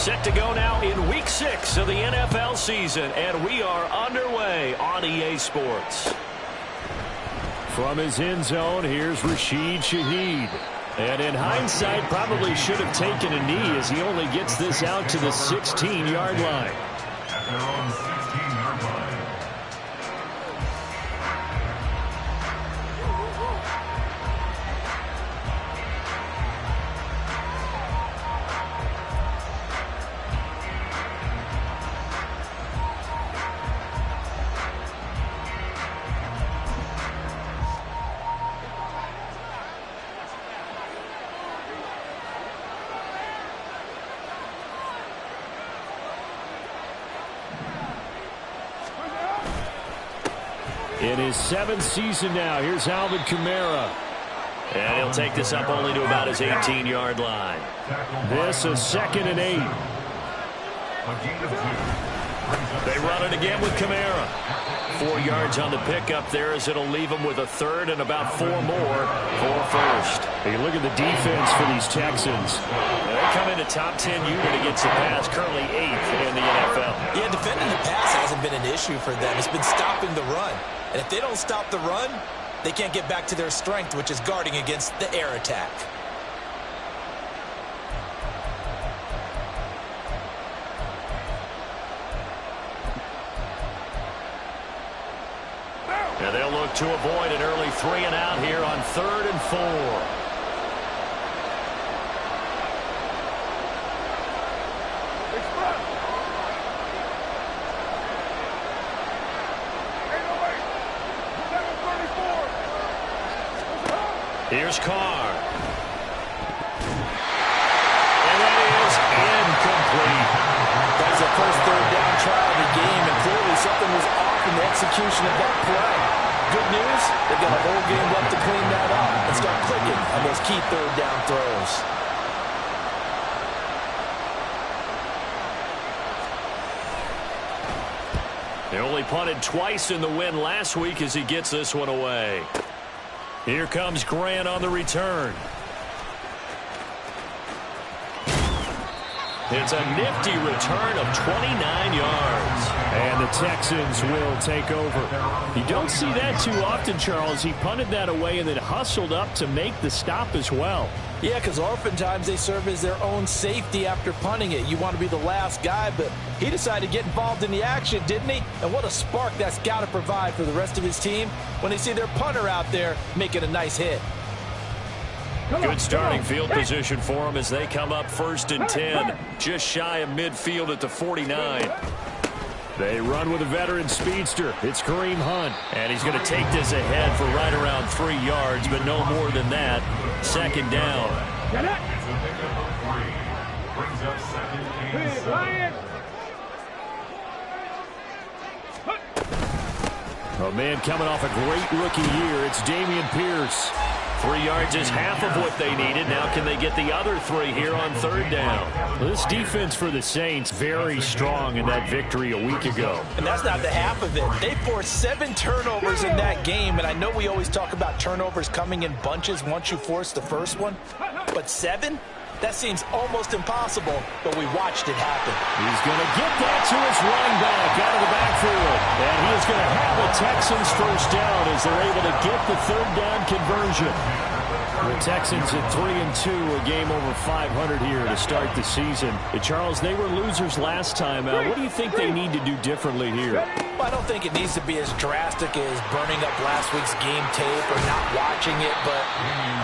Set to go now in Week 6 of the NFL season, and we are underway on EA Sports. From his end zone, here's Rashid Shaheed. And in hindsight, probably should have taken a knee as he only gets this out to the 16-yard line. At their own 16-yard line. In his 7th season now, here's Alvin Kamara. And he'll take this up only to about his 18-yard line. This is 2nd and 8. They run it again with Kamara. 4 yards on the pickup there as it'll leave them with a 3rd and about 4 more for first. Hey, look at the defense for these Texans. They come in a top 10 unit against the pass, currently 8th in the NFL. Yeah, defending the pass hasn't been an issue for them. It's been stopping the run. And if they don't stop the run, they can't get back to their strength, which is guarding against the air attack. And they'll look to avoid an early 3 and out here on 3rd and 4. Here's Carr. And that is incomplete. That's the first 3rd down try of the game, and clearly something was off in the execution of that play. Good news, they've got a whole game left to clean that up and start clicking on those key 3rd down throws. They only punted twice in the win last week as he gets this one away. Here comes Grant on the return. It's a nifty return of 29 yards. And the Texans will take over. You don't see that too often, Charles. He punted that away and then hustled up to make the stop as well. Yeah, because oftentimes they serve as their own safety after punting it. You want to be the last guy, but he decided to get involved in the action, didn't he? And what a spark that's got to provide for the rest of his team when they see their punter out there making a nice hit. Good starting field position for them as they come up 1st and 10, just shy of midfield at the 49. They run with a veteran speedster. It's Kareem Hunt. And he's going to take this ahead for right around 3 yards, but no more than that. 2nd down. A man coming off a great rookie year. It's Dameon Pierce. 3 yards is half of what they needed. Now can they get the other 3 here on 3rd down? Well, this defense for the Saints very strong in that victory a week ago. And that's not the half of it. They forced 7 turnovers in that game, and I know we always talk about turnovers coming in bunches once you force the first one, but 7? That seems almost impossible, but we watched it happen. He's going to get that to his running back out of the backfield. And he is going to have a Texans first down as they're able to get the 3rd down conversion. The Texans at 3-2, a game over 500 here to start the season. And Charles, they were losers last time out. What do you think they need to do differently here? Well, I don't think it needs to be as drastic as burning up last week's game tape or not watching it, but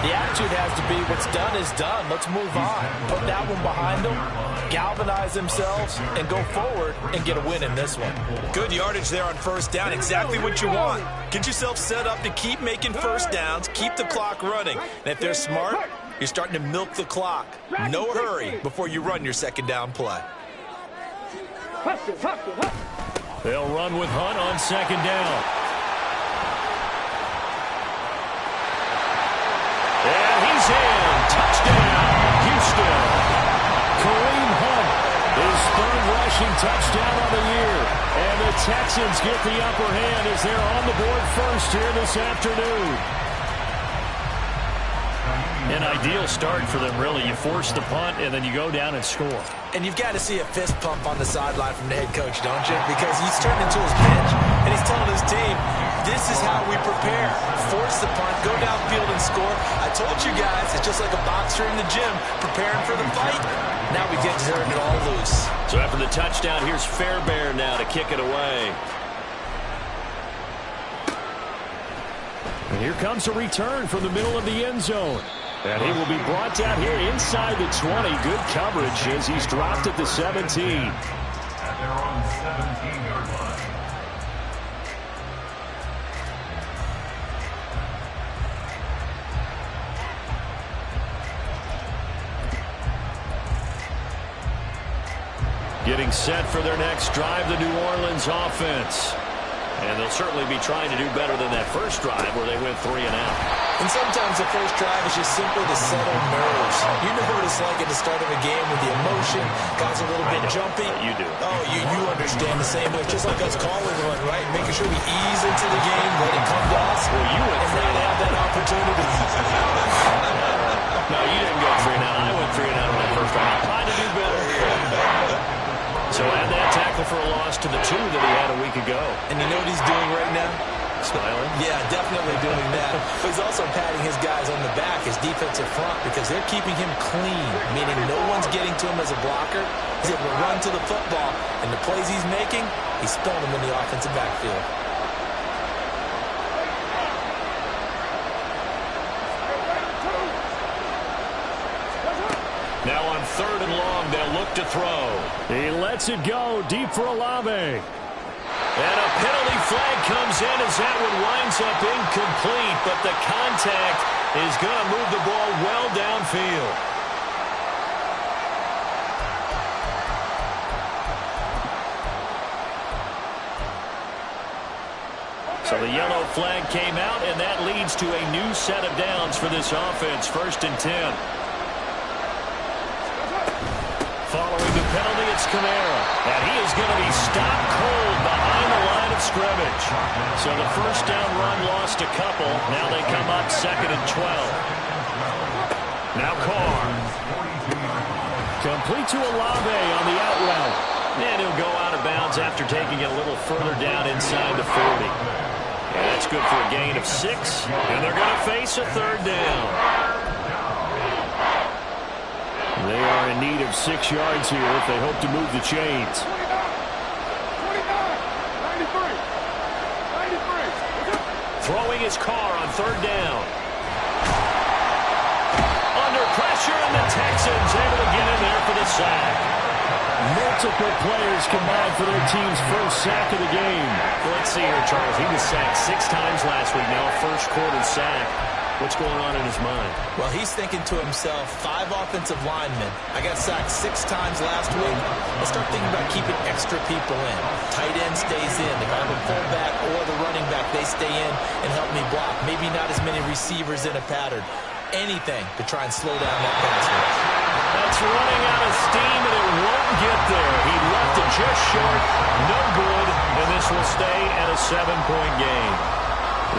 the attitude has to be what's done is done. Let's move on. Put that one behind them, galvanize themselves, and go forward and get a win in this one. Good yardage there on 1st down. Exactly what you want. Get yourself set up to keep making 1st downs, keep the clock running. And if they're smart, you're starting to milk the clock. No hurry before you run your 2nd down play. They'll run with Hunt on 2nd down. And he's in. Touchdown, Houston. Kareem Hunt, his 3rd rushing touchdown of the year. And the Texans get the upper hand as they're on the board first here this afternoon. An ideal start for them, really. You force the punt, and then you go down and score. And you've got to see a fist pump on the sideline from the head coach, don't you? Because he's turned into his bench, and he's telling his team, this is how we prepare. Force the punt, go downfield and score. I told you guys, it's just like a boxer in the gym, preparing for the fight. Now we get to turn it all loose. So after the touchdown, here's Fairbairn now to kick it away. And here comes a return from the middle of the end zone. And he will be brought down here inside the 20. Good coverage as he's dropped at the 17. At their own 17-yard line. Getting set for their next drive, the New Orleans offense. And they'll certainly be trying to do better than that first drive where they went 3 and out. And sometimes the first drive is just simply to settle nerves. You know what it's like at the start of a game with the emotion. Guys are a little bit jumpy. You do. Oh, you understand the same way. Just like us calling one, right? Making sure we ease into the game, let it come to us. Well, you went and not have that opportunity. No, you didn't go 3 and out. I went 3 and out on that first drive. I'm trying to do better here. So add that tackle for a loss to the 2 that he had a week ago. And you know what he's doing right now? Smiling? Yeah, definitely doing that. But he's also patting his guys on the back, his defensive front, because they're keeping him clean, meaning no one's getting to him as a blocker. He's able to run to the football, and the plays he's making, he's spilling them in the offensive backfield. Now on 3rd and long, they'll look to throw. He lets it go deep for Olave. And a penalty flag comes in as that one winds up incomplete, but the contact is going to move the ball well downfield. So the yellow flag came out, and that leads to a new set of downs for this offense. 1st and 10. Following the penalty, it's Kamara. And he is going to be stopped cold behind the line of scrimmage. So the first down run lost a couple. Now they come up 2nd and 12. Now Carr. Complete to Olave on the out route. And he'll go out of bounds after taking it a little further down inside the 40. And that's good for a gain of 6. And they're going to face a 3rd down. They are in need of 6 yards here if they hope to move the chains. 29, 93. Throwing his car on 3rd down. Under pressure, and the Texans able to get in there for the sack. Multiple players combined for their team's first sack of the game. Well, let's see here, Charles. He was sacked 6 times last week. Now a first quarter sack. What's going on in his mind? Well, he's thinking to himself, 5 offensive linemen. I got sacked 6 times last week. Let's start thinking about keeping extra people in. Tight end stays in. If I have a fullback or the running back, they stay in and help me block. Maybe not as many receivers in a pattern. Anything to try and slow down that pass rush. That's running out of steam, and it won't get there. He left it just short. No good, and this will stay at a 7-point game.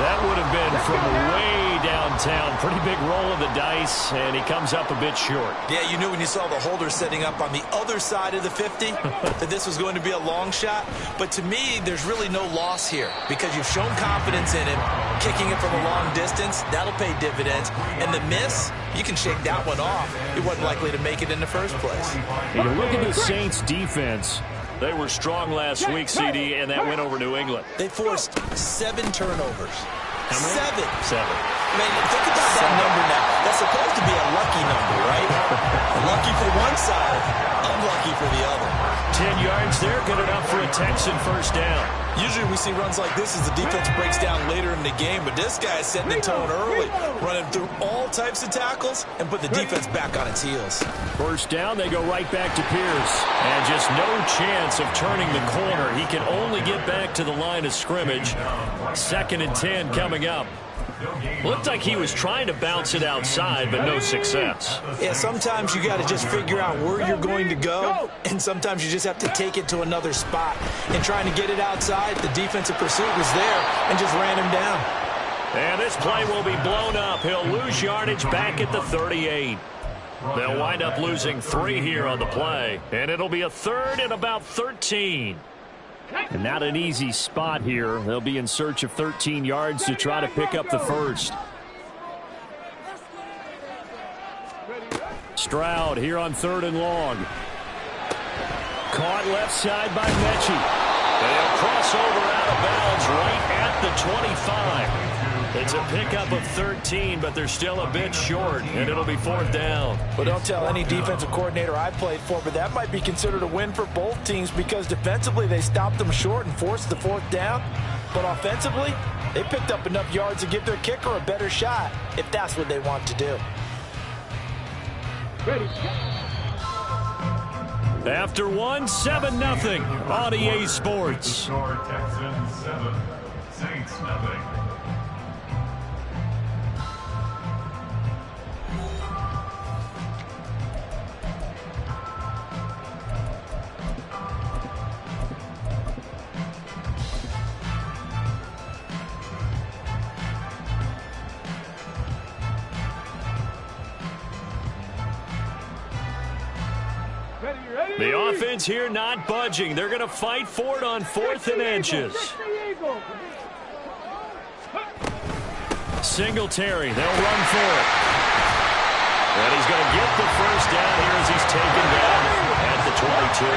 That would have been from way downtown. Pretty big roll of the dice, and he comes up a bit short. Yeah, you knew when you saw the holder setting up on the other side of the 50 that this was going to be a long shot. But to me, there's really no loss here because you've shown confidence in him. Kicking it from a long distance, that'll pay dividends. And the miss, you can shake that one off. He wasn't likely to make it in the first place. You look at the Saints' defense. They were strong last week, CD, and that went over New England. They forced 7 turnovers. How many? 7. 7. Man, think about that number now. That's supposed to be a lucky number, right? Lucky for one side, unlucky for the other. 10 yards there, good enough for a Texan first down. Usually we see runs like this as the defense breaks down later in the game, but this guy is setting the tone early, running through all types of tackles and put the defense back on its heels. First down, they go right back to Pierce. And just no chance of turning the corner. He can only get back to the line of scrimmage. 2nd and 10 coming up. Looked like he was trying to bounce it outside, but no success. Yeah, sometimes you got to just figure out where you're going to go, and sometimes you just have to take it to another spot. And trying to get it outside, the defensive pursuit was there and just ran him down. And this play will be blown up. He'll lose yardage back at the 38. They'll wind up losing 3 here on the play, and it'll be a 3rd and about 13. And not an easy spot here. They'll be in search of 13 yards to try to pick up the first. Stroud here on 3rd and long. Caught left side by Mechie. They'll cross over out of bounds right at the 25. It's a pickup of 13, but they're still a bit short, and it'll be 4th down. Well, don't tell any defensive coordinator I played for, but that might be considered a win for both teams because defensively they stopped them short and forced the 4th down. But offensively, they picked up enough yards to give their kicker a better shot if that's what they want to do. After 1, 7-0 on EA Sports. Score Texans 7, Saints nothing. The offense here not budging. They're going to fight for it on 4th and inches. Singletary, they'll run for it. And he's going to get the first down here as he's taken down at the 22.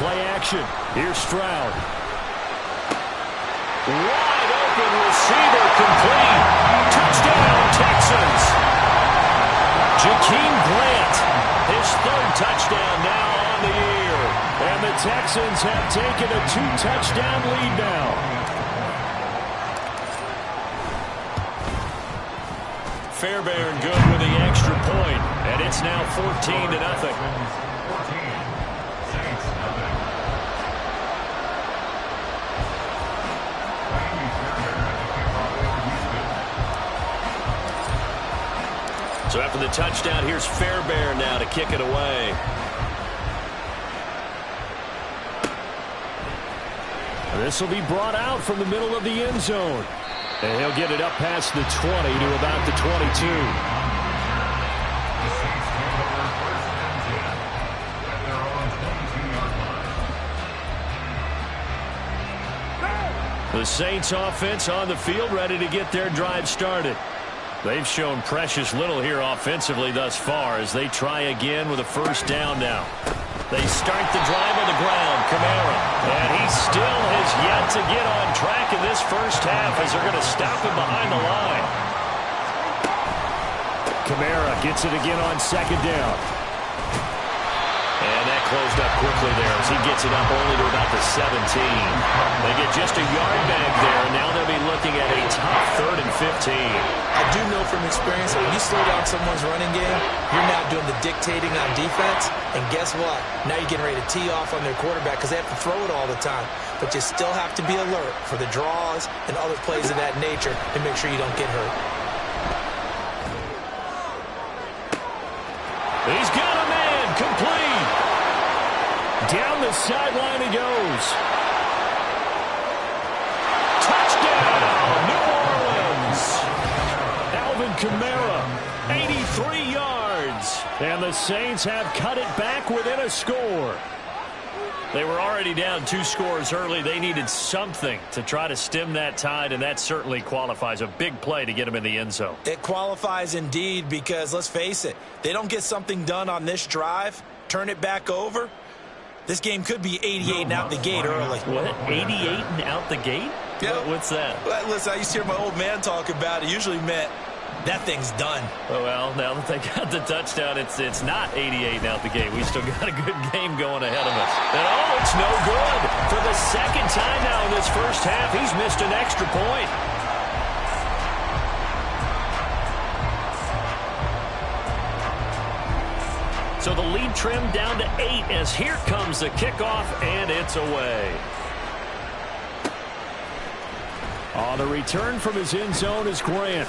Play action. Here's Stroud. Wide open receiver complete. Touchdown, Texans. Jakeem Grant, his 3rd touchdown now on the year. And the Texans have taken a 2-touchdown lead now. Fairbairn good with the extra point, and it's now 14-0. So after the touchdown, here's Fairbairn now to kick it away. This will be brought out from the middle of the end zone. And he'll get it up past the 20 to about the 22. The Saints offense on the field, ready to get their drive started. They've shown precious little here offensively thus far as they try again with a first down now. They start the drive on the ground. Kamara. And he still has yet to get on track in this first half as they're going to stop him behind the line. Kamara gets it again on 2nd down. And that closed up quickly there as he gets it up only to about the 17. They get just a yard back there, and now they'll be looking at a top 3rd and 15. I do know from experience that when you slow down someone's running game, you're now doing the dictating on defense. And guess what? Now you're getting ready to tee off on their quarterback because they have to throw it all the time. But you still have to be alert for the draws and other plays of that nature to make sure you don't get hurt. He's got a man complete. Down the sideline he goes. Touchdown, New Orleans. Alvin Kamara, 83 yards. And the Saints have cut it back within a score. They were already down 2 scores early. They needed something to try to stem that tide, and that certainly qualifies. A big play to get them in the end zone. It qualifies indeed because, let's face it, they don't get something done on this drive, turn it back over, this game could be 88 and out the gate early. What, 88 and out the gate? Yeah. What's that? Well, listen, I used to hear my old man talk about it. Usually meant that thing's done. Oh, well, now that they got the touchdown, it's not 88 out the gate. We still got a good game going ahead of us. And, oh, it's no good. For the 2nd time now in this first half, he's missed an extra point. So the lead trimmed down to 8 as here comes the kickoff, and it's away. On the return from his end zone is Grant.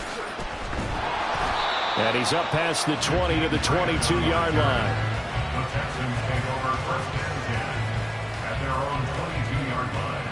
And he's up past the 20 to the 22-yard line. The Texans take over 1st and 10 at their own 22-yard line.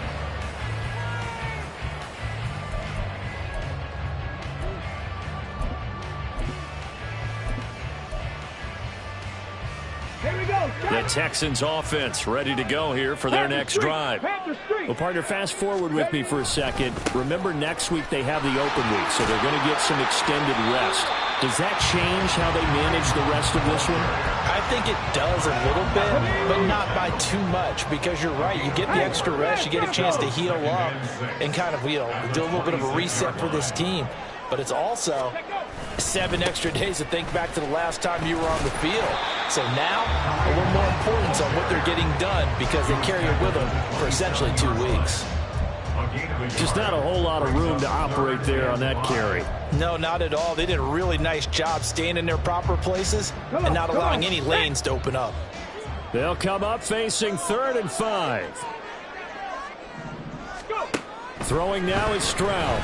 The Texans offense ready to go here for their next drive. Well, partner, fast forward with me for a second. Remember, next week they have the open week, so they're going to get some extended rest. Does that change how they manage the rest of this one? I think it does a little bit, but not by too much, because you're right. You get the extra rest. You get a chance to heal up and kind of, do a little bit of a reset for this team. But it's also 7 extra days to think back to the last time you were on the field. So now, a little more importance on what they're getting done because they carry it with them for essentially 2 weeks. Just not a whole lot of room to operate there on that carry. No, not at all. They did a really nice job staying in their proper places and not allowing any lanes to open up. They'll come up facing 3rd and 5. Throwing now is Stroud.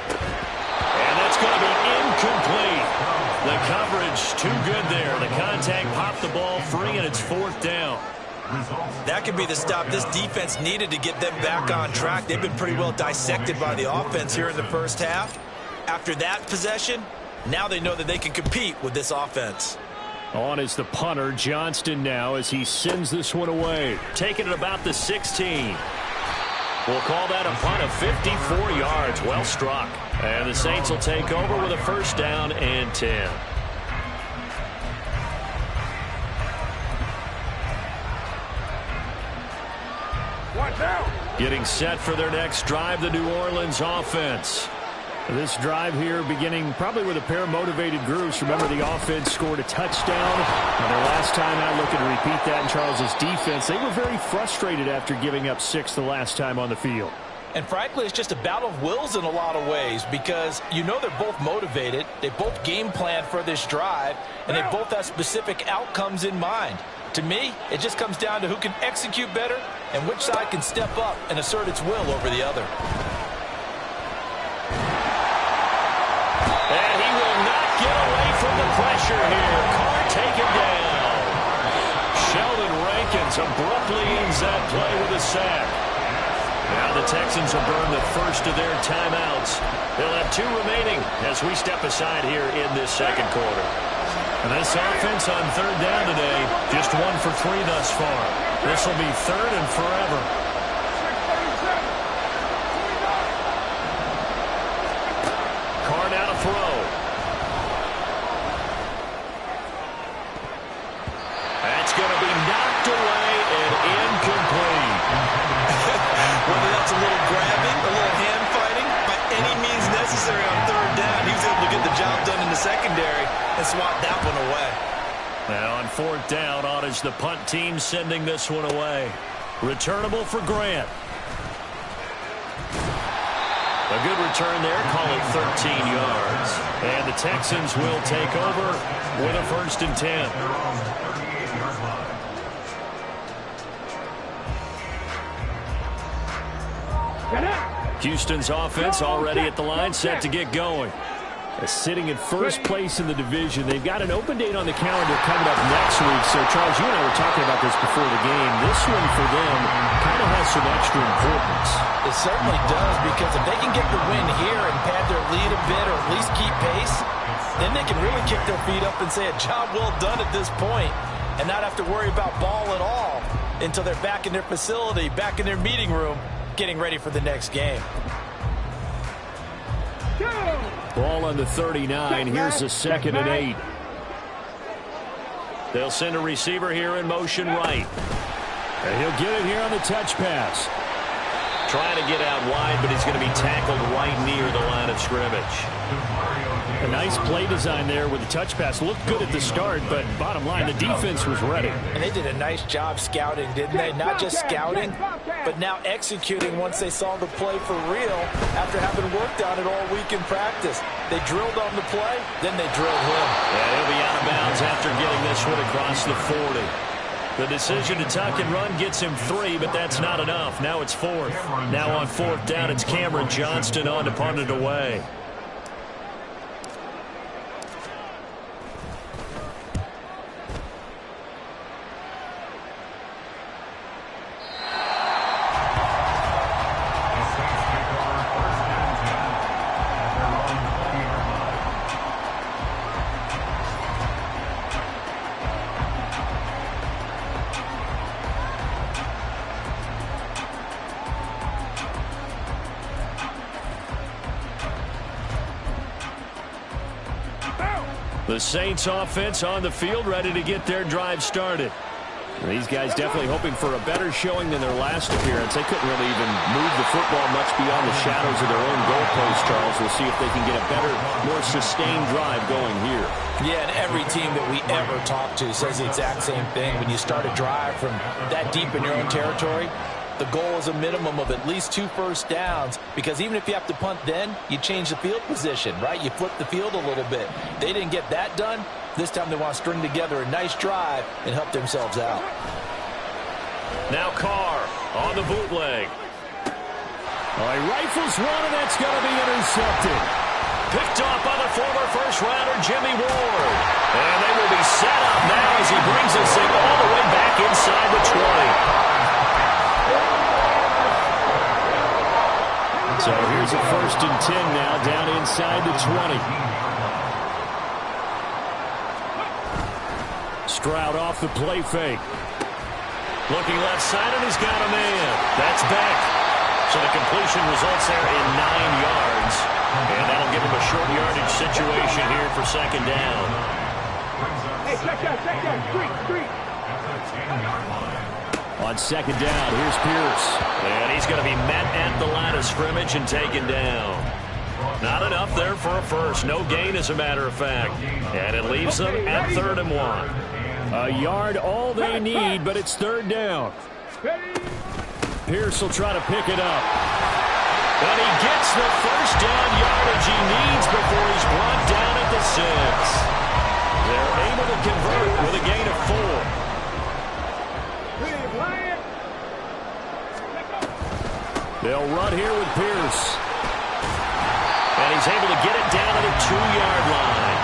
And that's going to be incomplete. The coverage too good there. The contact popped the ball free, and it's 4th down. That could be the stop this defense needed to get them back on track. They've been pretty well dissected by the offense here in the first half. After that possession, now they know that they can compete with this offense. On is the punter, Johnston, now as he sends this one away. Taking it about the 16. We'll call that a punt of 54 yards. Well struck. And the Saints will take over with a 1st down and 10. Getting set for their next drive, the New Orleans offense. This drive here beginning probably with a pair of motivated groups. Remember, the offense scored a touchdown. And their last time out, looking to repeat that in Charles's defense. They were very frustrated after giving up 6 the last time on the field. And frankly, it's just a battle of wills in a lot of ways because they're both motivated. They both game plan for this drive, and they both have specific outcomes in mind. To me, it just comes down to who can execute better and which side can step up and assert its will over the other. And he will not get away from the pressure here. Carr taken down. Sheldon Rankins abruptly ends that play with a sack. Now the Texans have burned the first of their timeouts. They'll have 2 remaining as we step aside here in this second quarter. And this offense on 3rd down today, just 1 for 3 thus far. This will be 3rd and forever. Carr now to throw. That's going to be knocked away and incomplete. Whether that's a little grabbing, a little hand fighting, by any means necessary on 3rd down, he was able to get the job done in the secondary and swat that one away. Now on 4th down, on is the punt team sending this one away. Returnable for Grant. A good return there, call it 13 yards. And the Texans will take over with a 1st and 10. Houston's offense already at the line, set to get going. Sitting in 1st place in the division. They've got an open date on the calendar coming up next week. So, Charles, you and I were talking about this before the game. This one for them kind of has some extra importance. It certainly does, because if they can get the win here and pad their lead a bit or at least keep pace, then they can really kick their feet up and say a job well done at this point and not have to worry about ball at all until they're back in their facility, back in their meeting room, getting ready for the next game. Ball on the 39. Here's the 2nd and 8. They'll send a receiver here in motion right. And he'll get it here on the touch pass. Trying to get out wide, but he's going to be tackled right near the line of scrimmage. A nice play design there with the touch pass. Looked good at the start, but bottom line, the defense was ready. And they did a nice job scouting, didn't they? Not just scouting, but now executing once they saw the play for real after having worked on it all week in practice. They drilled on the play, then they drilled him. Yeah, he'll be out of bounds after getting this one across the 40. The decision to tuck and run gets him 3, but that's not enough. Now it's 4th. Now on 4th down, it's Cameron Johnston on to punt it away. The Saints offense on the field, ready to get their drive started. These guys definitely hoping for a better showing than their last appearance. They couldn't really even move the football much beyond the shadows of their own goalpost, Charles. We'll see if they can get a better, more sustained drive going here. Yeah, and every team that we ever talk to says the exact same thing. When you start a drive from that deep in your own territory, the goal is a minimum of at least 2 first downs, because even if you have to punt then, you change the field position, right? You flip the field a little bit. They didn't get that done. This time they want to string together a nice drive and help themselves out. Now Carr on the bootleg. All right, rifles one, and that's going to be intercepted. Picked off by the former first-rounder Jimmy Ward. And they will be set up now as he brings this thing all the way back inside the 20. So here's a 1st and 10 now down inside the 20. Stroud off the play fake. Looking left side, and he's got a man. That's back. So the completion results there in 9 yards. And that'll give him a short yardage situation here for 2nd down. Hey, check that. Street. On 2nd down, here's Pierce. And he's going to be met at the line of scrimmage and taken down. Not enough there for a first. No gain, as a matter of fact. And it leaves them at 3rd and 1. A yard all they need, but it's 3rd down. Pierce will try to pick it up. And he gets the first down yardage he needs before he's brought down at the 6. They're able to convert with a gain of 4. They'll run here with Pierce. And he's able to get it down to the 2-yard line.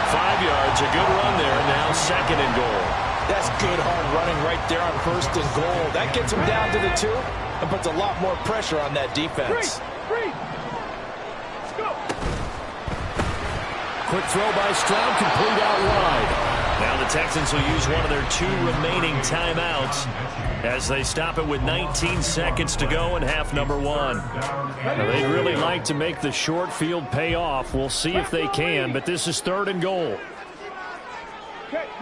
5 yards, a good run there. Now 2nd and goal. That's good hard running right there on 1st and goal. That gets him down to the 2 and puts a lot more pressure on that defense. Let's go. Quick throw by Stroud, complete out wide. Now the Texans will use one of their 2 remaining timeouts as they stop it with 19 seconds to go in half number 1. Now, they'd really like to make the short field pay off. We'll see if they can, but this is 3rd and goal.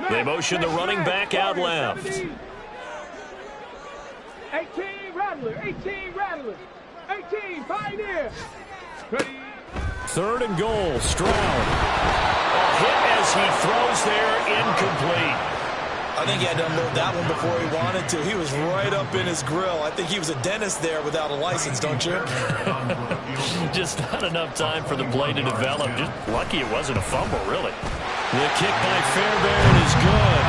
They motion the running back out left. 18 Rattler. 18 Pioneer. 3rd and goal, Stroud. A hit as he throws there, incomplete. I think he had to unload that one before he wanted to. He was right up in his grill. I think he was a dentist there without a license, don't you? Just not enough time for the play to develop. Just lucky it wasn't a fumble, really. The kick by Fairbairn is good.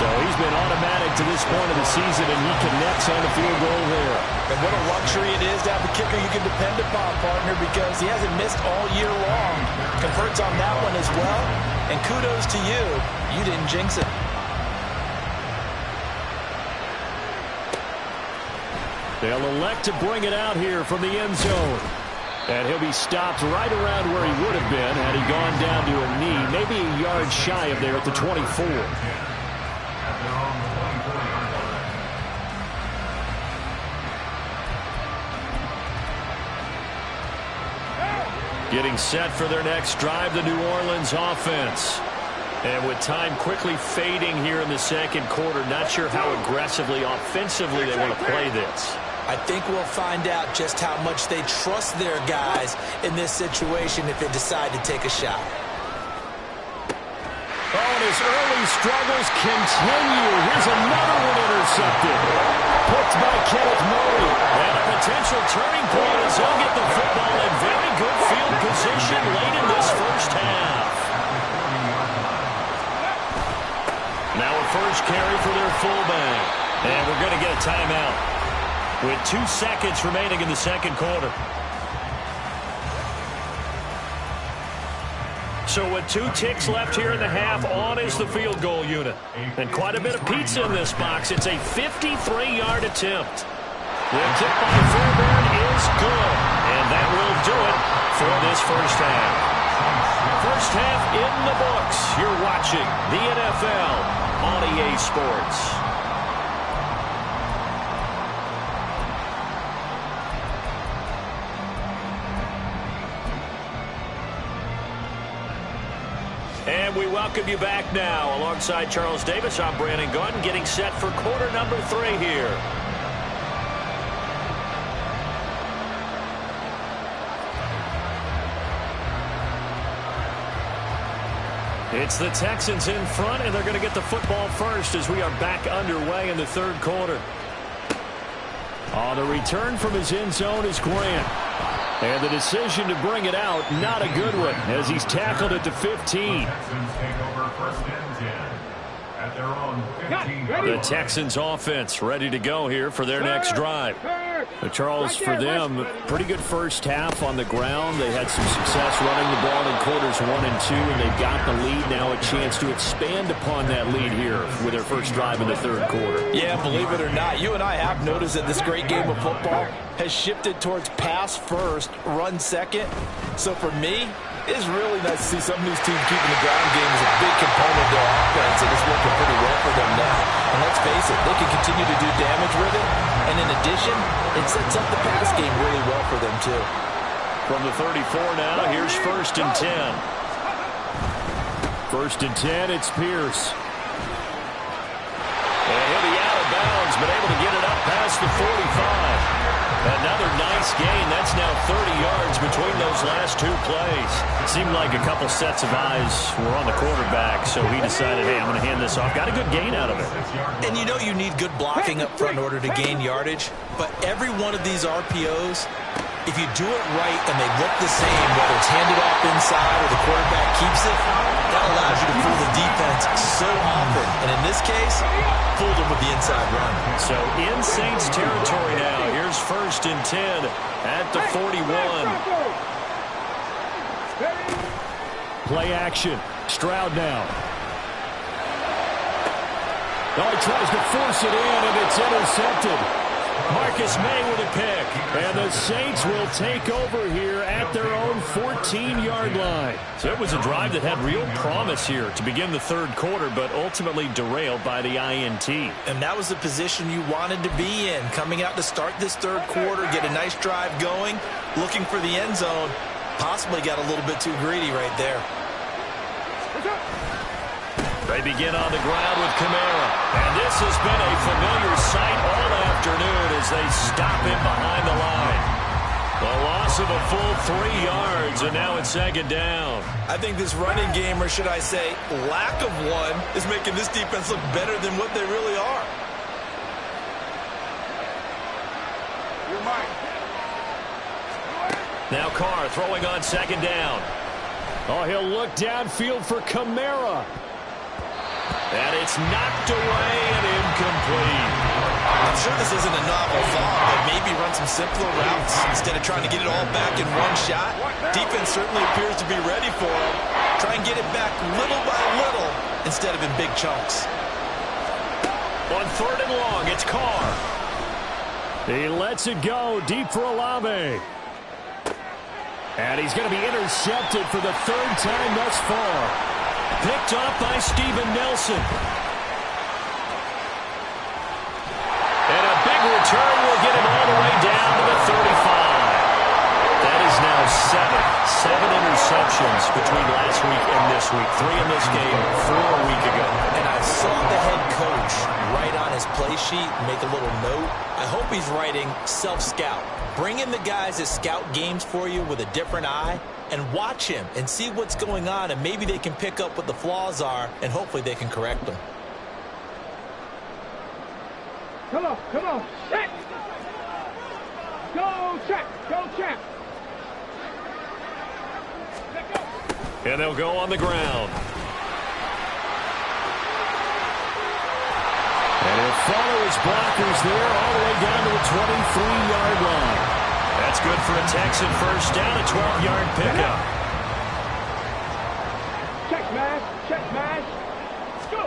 So he's been automatic to this point of the season, and he connects on the field goal there. And what a luxury it is to have a kicker you can depend upon, partner, because he hasn't missed all year long. Converts on that one as well. And kudos to you. You didn't jinx it. They'll elect to bring it out here from the end zone. And he'll be stopped right around where he would have been had he gone down to a knee, maybe a yard shy of there at the 24. Getting set for their next drive, the New Orleans offense. And with time quickly fading here in the 2nd quarter, not sure how aggressively, offensively they want to play this. I think we'll find out just how much they trust their guys in this situation if they decide to take a shot. Oh, and his early struggles continue. Here's another one intercepted. Picked by Kenneth Murray. And a potential turning point as he'll get the football in very good field position late in this first half. Now a first carry for their fullback. And we're going to get a timeout with 2 seconds remaining in the 2nd quarter. So with 2 ticks left here in the half, on is the field goal unit. And quite a bit of pizza in this box. It's a 53-yard attempt. The kick by Fairbairn is good. And that will do it for this first half. First half in the books. You're watching the NFL on EA Sports. And And we welcome you back now. Alongside Charles Davis, I'm Brandon Gunn, getting set for quarter number 3 here. It's the Texans in front, and they're going to get the football first as we are back underway in the third quarter. On the return from his end zone is Grant. And the decision to bring it out, not a good one, as he's tackled at the 15. Texans take over first and 10 at their own 15. The Texans offense ready to go here for their next drive. Charles, for them, pretty good first half on the ground. They had some success running the ball in quarters 1 and 2, and they've got the lead now, a chance to expand upon that lead here with their first drive in the third quarter. Yeah, believe it or not, you and I have noticed that this great game of football has shifted towards pass first, run second. So for me, it's really nice to see some of these teams keeping the ground game as a big component of their offense, and it's working pretty well for them now. And let's face it, they can continue to do damage with it. And in addition, it sets up the pass game really well for them, too. From the 34 now, here's first and 10. First and 10, it's Pierce. And he'll be out of bounds, but able to get it up past the 45. Another nice gain. That's now 30 yards between those last 2 plays. It seemed like a couple sets of eyes were on the quarterback, so he decided, hey, I'm going to hand this off. Got a good gain out of it. And you know you need good blocking up front in order to gain yardage, but every one of these RPOs, if you do it right and they look the same, whether it's handed off inside or the quarterback keeps it, that allows you to fool the defense so often. And in this case, fooled them with the inside run. So in Saints territory now. Here's first and 10 at the 41. Play action. Stroud now. Oh, he tries to force it in, and it's intercepted. Marcus May with a pick. And the Saints will take over here at their own 14-yard line. So it was a drive that had real promise here to begin the third quarter, but ultimately derailed by the INT. And that was the position you wanted to be in. Coming out to start this third quarter, get a nice drive going, looking for the end zone. Possibly got a little bit too greedy right there. They begin on the ground with Kamara. And this has been a familiar sight all afternoon as they stop him behind the line. The loss of a full 3 yards, and now it's second down. I think this running game, or should I say lack of one, is making this defense look better than what they really are. Now Carr throwing on second down. Oh, he'll look downfield for Kamara. And it's knocked away and incomplete. I'm sure this isn't a novel thought, but maybe run some simpler routes instead of trying to get it all back in one shot. Defense certainly appears to be ready for him. Try and get it back little by little instead of in big chunks. On third and long, it's Carr. He lets it go deep for Olave. And he's going to be intercepted for the 3rd time thus far. Picked up by Steven Nelson. And a big return will get him all the way down to the 35. That is now 7 interceptions between last week and this week. 3 in this game, 4 a week ago. And I saw the head coach write on his play sheet, make a little note. I hope he's writing self-scout. Bring in the guys that scout games for you with a different eye and watch him and see what's going on, and maybe they can pick up what the flaws are, and hopefully they can correct them. Come on, come on. Check. Go check, go check. And they'll go on the ground. And he'll follow his blockers there all the way down to the 23-yard line. That's good for a Texan first down, a 12-yard pickup. Check mash, check mash. Go.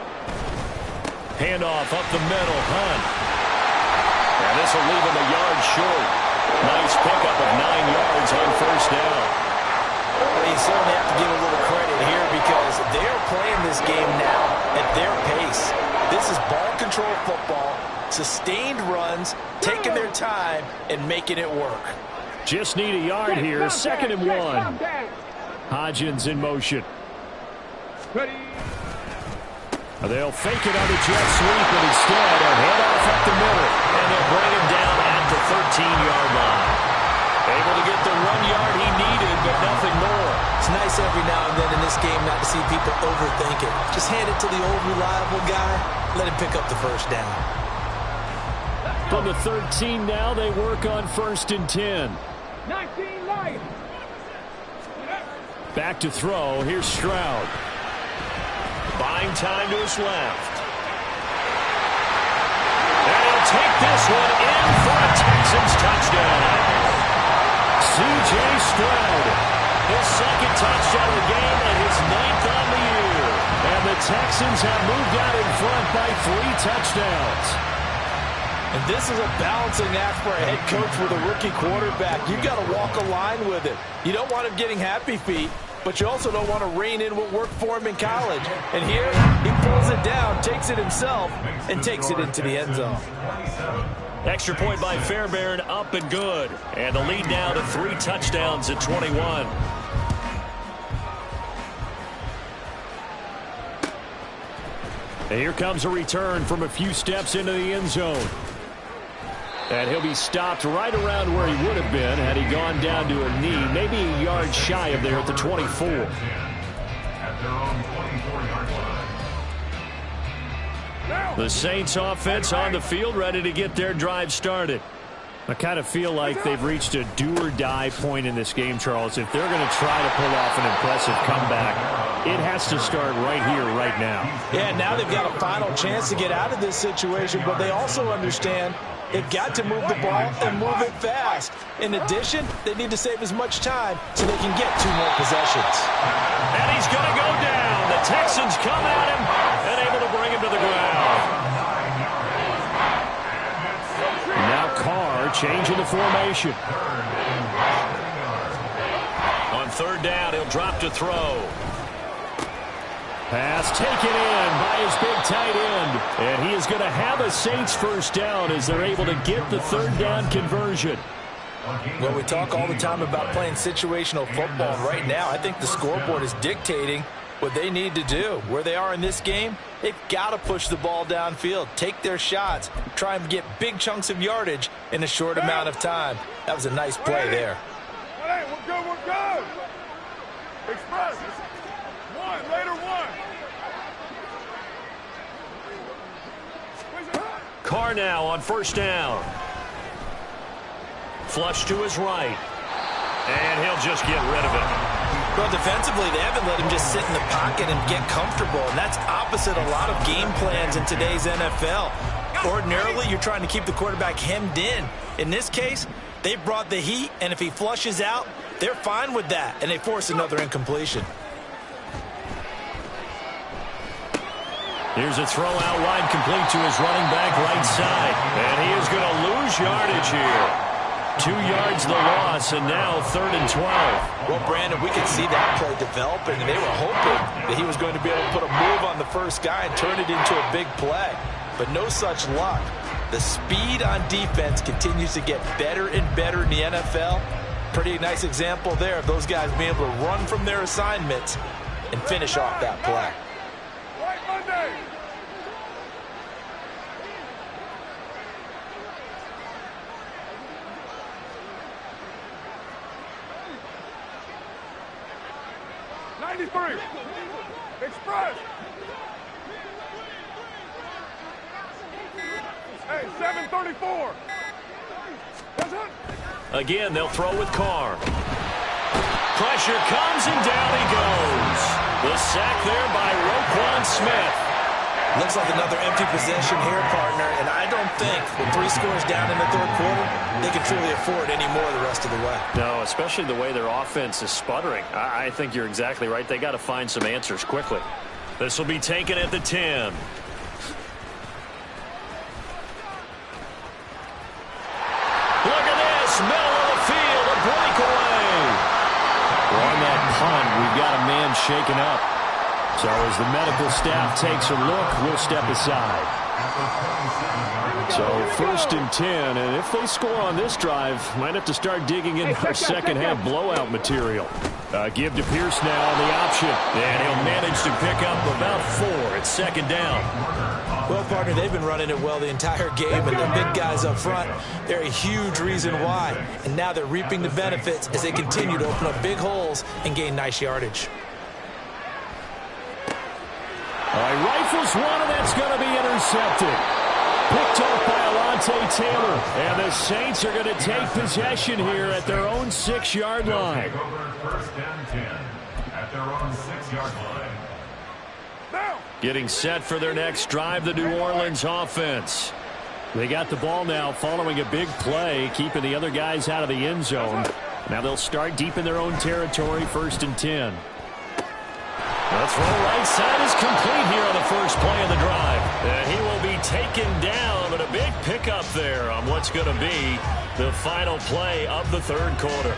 Handoff up the middle, Hunt. And this will leave him a yard short. Nice pickup of 9 yards on first down. Well, you certainly have to give a little credit here because they're playing this game now at their pace. This is ball control football, sustained runs, taking their time, and making it work. Just need a yard here, 2nd and 1. Hodgins in motion. Ready. They'll fake it on the jet sweep, but instead a handoff up the middle. And they'll bring him down at the 13-yard line. Able to get the 1 yard he needed, but nothing more. It's nice every now and then in this game not to see people overthink it. Just hand it to the old reliable guy. Let him pick up the first down. From the 13 now, they work on 1st and 10. 19 light. Back to throw. Here's Stroud. Buying time to his left. And he'll take this one in for a Texans touchdown. C.J. Stroud, his 2nd touchdown of the game and his 9th on the year. And the Texans have moved out in front by 3 touchdowns. And this is a balancing act for a head coach with a rookie quarterback. You've got to walk a line with it. You don't want him getting happy feet, but you also don't want to rein in what worked for him in college. And here, he pulls it down, takes it himself, and takes it into the end zone. Extra point by Fairbairn, up and good. And the lead now to 3 touchdowns at 21. And here comes a return from a few steps into the end zone. And he'll be stopped right around where he would have been had he gone down to a knee, maybe a yard shy of there at the 24. At their own 24-yard line. The Saints offense on the field, ready to get their drive started. I kind of feel like they've reached a do-or-die point in this game, Charles. If they're going to try to pull off an impressive comeback, it has to start right here, right now. Yeah, now they've got a final chance to get out of this situation, but they also understand they've got to move the ball and move it fast. In addition, they need to save as much time so they can get 2 more possessions. And he's going to go down. The Texans come at him and able to bring him to the ground. Now Carr changing the formation. On 3rd down, he'll drop to throw. Pass taken in by his big tight end. And he is going to have a Saints first down as they're able to get the 3rd down conversion. Well, we talk all the time about playing situational football. Right now, I think the scoreboard is dictating what they need to do. Where they are in this game, they've got to push the ball downfield, take their shots, try and get big chunks of yardage in a short amount of time. That was a nice play there. Hey, we're good, we're good. Express. 1, later 1. Carr now on 1st down. Flush to his right. And he'll just get rid of it. Well, defensively, they haven't let him just sit in the pocket and get comfortable, and that's opposite a lot of game plans in today's NFL. Ordinarily, you're trying to keep the quarterback hemmed in. In this case, they brought the heat, and if he flushes out, they're fine with that, and they force another incompletion. Here's a throw out wide, complete to his running back right side. And he is going to lose yardage here. 2 yards the loss, and now 3rd and 12. Well, Brandon, we could see that play developing, and they were hoping that he was going to be able to put a move on the first guy and turn it into a big play. But no such luck. The speed on defense continues to get better and better in the NFL. Pretty nice example there of those guys being able to run from their assignments and finish off that play. Monday. Express. Hey, 734. Again, they'll throw with Carr. Pressure comes and down he goes. The sack there by Roquan Smith. Looks like another empty possession here, partner, and I don't think with 3 scores down in the 3rd quarter, they can truly afford any more the rest of the way. No, especially the way their offense is sputtering. I think you're exactly right. They got to find some answers quickly. This will be taken at the 10. Look at this, middle of the field, a breakaway. On that punt, we've got a man shaken up. So as the medical staff takes a look, we'll step aside. So 1st and 10, and if they score on this drive, might have to start digging in our second half blowout material. Give to Pierce now on the option, and he'll manage to pick up about 4 at 2nd down. Well, partner, they've been running it well the entire game, and the big guys up front, they're a huge reason why. And now they're reaping the benefits as they continue to open up big holes and gain nice yardage. All right, rifles one, and that's going to be intercepted. Picked off by Alontae Taylor. And the Saints are going to take possession here at their own 6-yard line. First and 10 at their own 6-yard line. Getting set for their next drive, the New Orleans offense. They got the ball now following a big play, keeping the other guys out of the end zone. Now they'll start deep in their own territory, 1st and 10. The throw right side is complete here on the first play of the drive. And he will be taken down, but a big pickup there on what's going to be the final play of the 3rd quarter.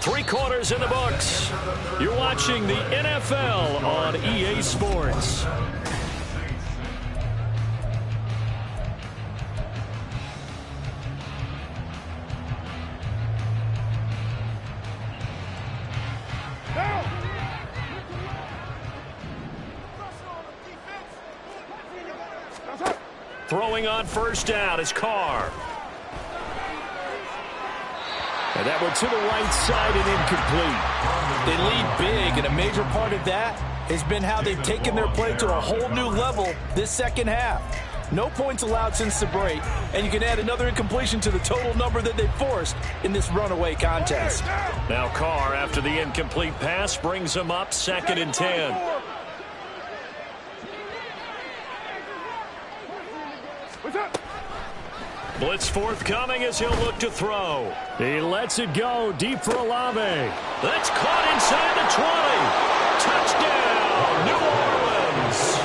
3 quarters in the books. You're watching the NFL on EA Sports. Throwing on 1st down is Carr. And that one to the right side and incomplete. They lead big, and a major part of that has been how they've taken their play to a whole new level this second half. No points allowed since the break, and you can add another incompletion to the total number that they forced in this runaway contest. Now Carr, after the incomplete pass, brings him up 2nd and 10. Blitz forthcoming as he'll look to throw. He lets it go deep for Olave. That's caught inside the 20. Touchdown, New Orleans.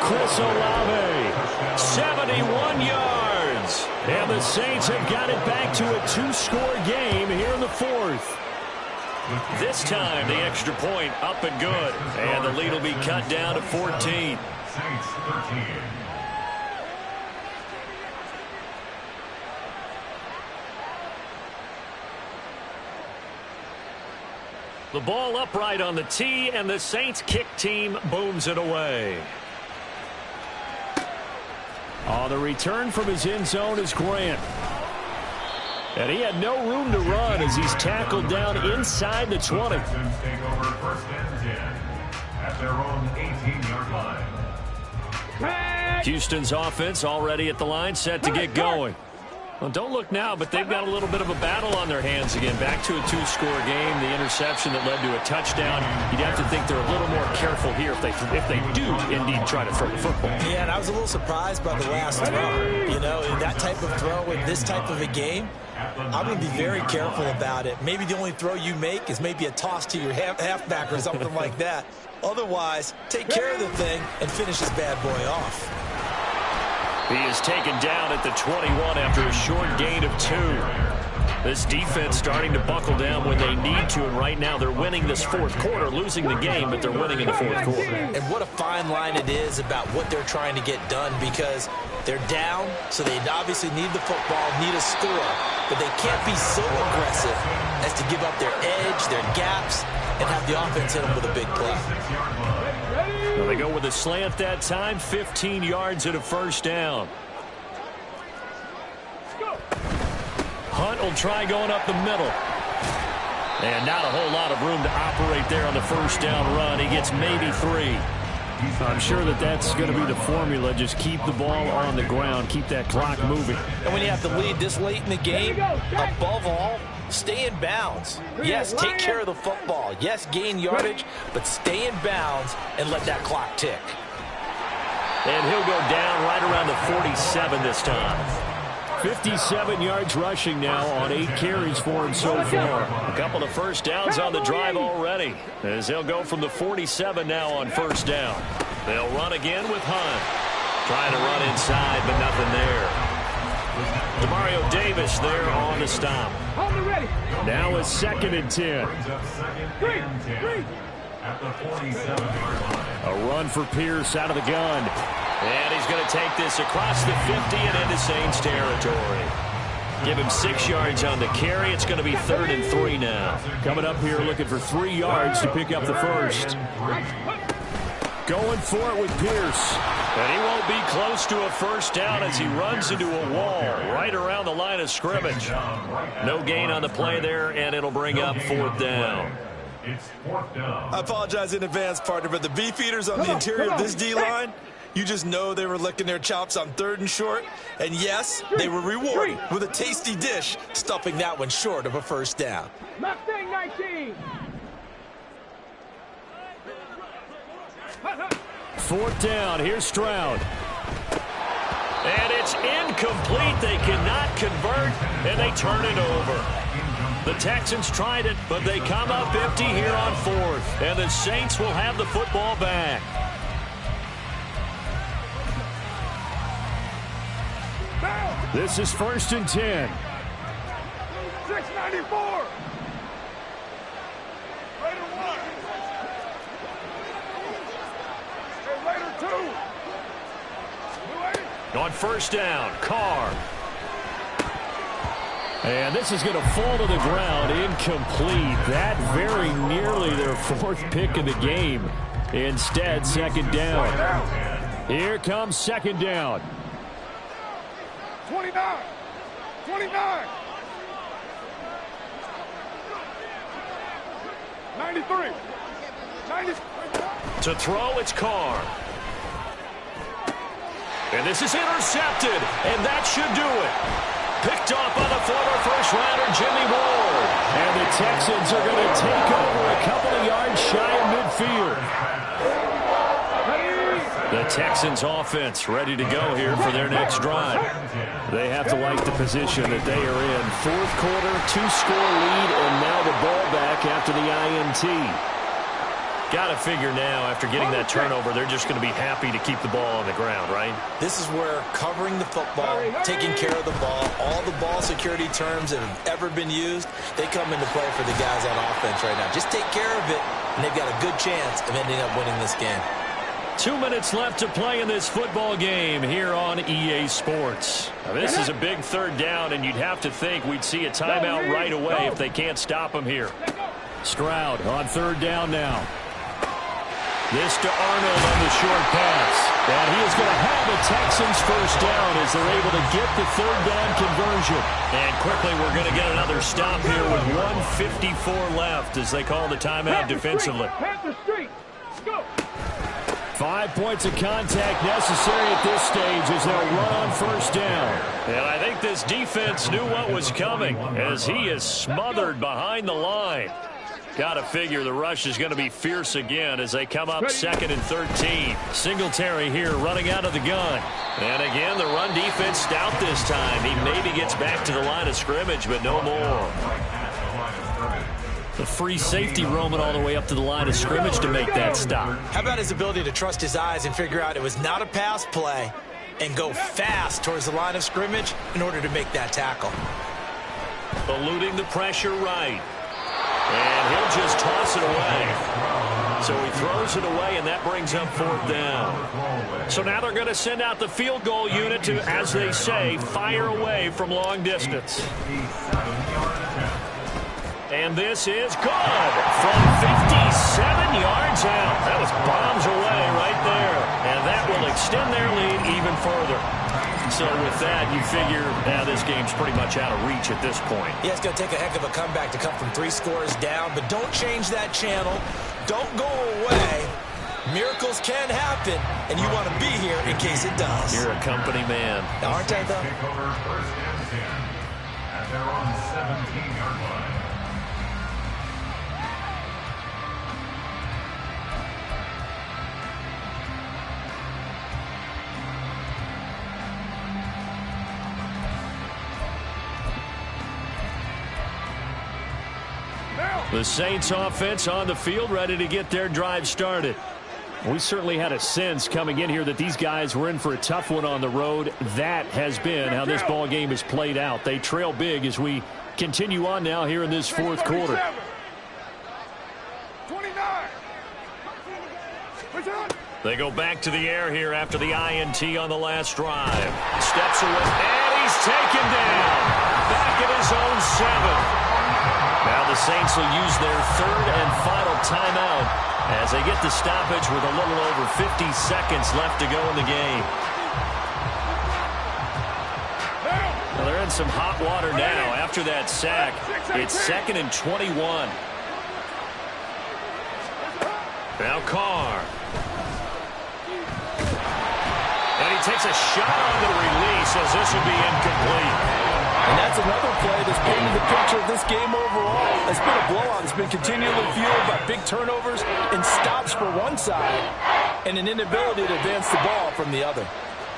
Chris Olave, 71 yards. And the Saints have got it back to a 2-score game here in the 4th. This time, the extra point up and good. And the lead will be cut down to 14. Saints 13. The ball upright on the tee, and the Saints kick team booms it away. On the return from his end zone is Grant. And he had no room to run as he's tackled down inside the 20. Texans take over 1st and 10 at their own 18-yard line. Houston's offense already at the line, set to get going. Well, don't look now, but they've got a little bit of a battle on their hands again. Back to a 2-score game. The interception that led to a touchdown. You'd have to think they're a little more careful here if they do indeed try to throw the football. Yeah, and I was a little surprised by the last throw. You know, that type of throw in this type of a game, I'm going to be very careful about it. Maybe the only throw you make is maybe a toss to your halfback or something like that. Otherwise, take care of the thing and finish this bad boy off. He is taken down at the 21 after a short gain of 2. This defense starting to buckle down when they need to, and right now they're winning this 4th quarter, losing the game, but they're winning in the 4th quarter. And what a fine line it is about what they're trying to get done, because they're down, so they obviously need the football, need a score, but they can't be so aggressive as to give up their edge, their gaps, and have the offense hit them with a big play. Well, they go with a slant that time, 15 yards and a 1st down. Hunt will try going up the middle. And not a whole lot of room to operate there on the 1st down run. He gets maybe 3. I'm sure that's going to be the formula. Just keep the ball on the ground, keep that clock moving. And when you have to lead this late in the game, above all, stay in bounds. Yes, take care of the football. Yes, gain yardage, but stay in bounds and let that clock tick. And he'll go down right around the 47 this time. 57 yards rushing now on 8 carries for him so far. A couple of 1st downs on the drive already, as they'll go from the 47 now on 1st down. They'll run again with Hunt. Trying to run inside, but nothing there. Demario Davis there on the stop. Now it's 2nd and 10. at the 47-yard line. A run for Pierce out of the gun. And he's going to take this across the 50 and into Saints territory. Give him 6 yards on the carry. It's going to be 3rd and 3 now. Coming up here looking for 3 yards to pick up the first. Going for it with Pierce. And he won't be close to a first down as he runs into a wall right around the line of scrimmage. No gain on the play there, and it'll bring up 4th down. It's 4th down. I apologize in advance, partner, but the beef eaters on the interior of this D-line, you just know they were licking their chops on 3rd and short. And yes, they were rewarded with a tasty dish, stuffing that one short of a first down. Mustang 19. 4th down. Here's Stroud. And it's incomplete. They cannot convert, and they turn it over. The Texans tried it, but they come up empty here on 4th. And the Saints will have the football back. This is 1st and 10. 694. Raider 1. Hey, Raider 2. On 1st down, Carr. And this is going to fall to the ground, incomplete. That very nearly their 4th pick of the game. Instead, 2nd down. Here comes 2nd down. 29. 29. 93. 90. To throw, it's Carr. And this is intercepted, and that should do it. Picked off by the former first-rounder Jimmy Ward. And the Texans are going to take over a couple of yards shy of midfield. The Texans offense ready to go here for their next drive. They have to like the position that they are in. 4th quarter, 2-score lead, and now the ball back after the INT. Got to figure now, after getting that turnover, they're just going to be happy to keep the ball on the ground, right? This is where covering the football, taking care of the ball, all the ball security terms that have ever been used, they come into play for the guys on offense right now. Just take care of it, and they've got a good chance of ending up winning this game. 2 minutes left to play in this football game here on EA Sports. Now, this is a big 3rd down, and you'd have to think we'd see a timeout right away if they can't stop him here. Stroud on 3rd down now. This to Arnold on the short pass. And he is going to have the Texans first down as they're able to get the 3rd down conversion. And quickly we're going to get another stop here with 1:54 left as they call the timeout defensively. 5 points of contact necessary at this stage as they'll run on 1st down. And I think this defense knew what was coming as he is smothered behind the line. Got to figure the rush is going to be fierce again as they come up 2nd and 13. Singletary here running out of the gun. And again, the run defense stout this time. He maybe gets back to the line of scrimmage, but no more. The free safety roaming all the way up to the line of scrimmage to make that stop. How about his ability to trust his eyes and figure out it was not a pass play and go fast towards the line of scrimmage in order to make that tackle. Eluding the pressure right. And he'll just toss it away. So he throws it away, and that brings up 4th down. So now they're going to send out the field goal unit to, as they say, fire away from long distance. And this is good from 57 yards out. That was bombs away right there. And that will extend their lead even further. So with that, you figure this game's pretty much out of reach at this point. Yeah, it's going to take a heck of a comeback to come from 3 scores down, but don't change that channel. Don't go away. Miracles can happen, and you want to be here in case it does. You're a company man. Now, aren't I, though? Take over 1st and 10 at their own 17-yard line. The Saints offense on the field ready to get their drive started. We certainly had a sense coming in here that these guys were in for a tough one on the road. That has been how this ball game has played out. They trail big as we continue on now here in this 4th quarter. 29. They go back to the air here after the INT on the last drive. Steps away, and he's taken down. Back at his own 7. Now the Saints will use their third and final timeout as they get the stoppage with a little over 50 seconds left to go in the game. Well, they're in some hot water now after that sack. It's 2nd and 21. Now Carr. And he takes a shot on the release as this will be incomplete. And that's another play that's painted the picture of this game overall. It's been a blowout. It's been continually fueled by big turnovers and stops for one side and an inability to advance the ball from the other.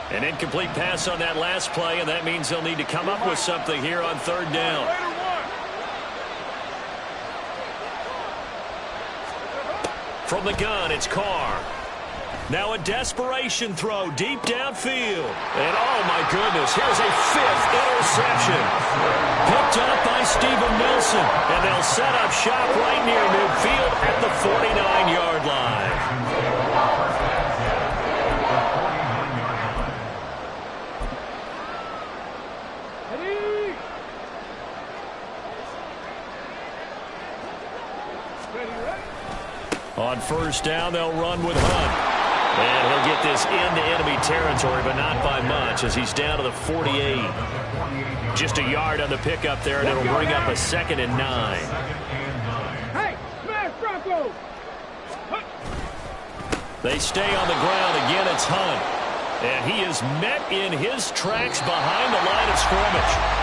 An incomplete pass on that last play, and that means they'll need to come up with something here on 3rd down. From the gun, it's Carr. Now a desperation throw deep downfield. And oh my goodness, here's a 5th interception. Picked up by Steven Nelson. And they'll set up shop right near midfield at the 49-yard line. On 1st down, they'll run with Hunt. And he'll get this into enemy territory, but not by much as he's down to the 48. Just a yard on the pickup there, and it'll bring up a 2nd and 9. Hey, smash Bronco! They stay on the ground. Again, it's Hunt. And he is met in his tracks behind the line of scrimmage.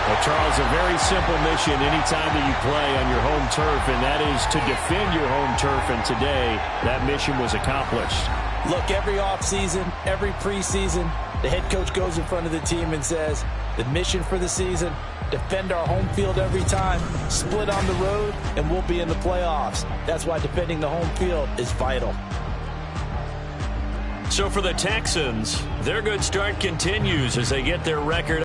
Well, Charles, a very simple mission anytime that you play on your home turf, and that is to defend your home turf, and today that mission was accomplished. Look, every offseason, every preseason, the head coach goes in front of the team and says, the mission for the season, defend our home field every time, split on the road, and we'll be in the playoffs. That's why defending the home field is vital. So for the Texans, their good start continues as they get their record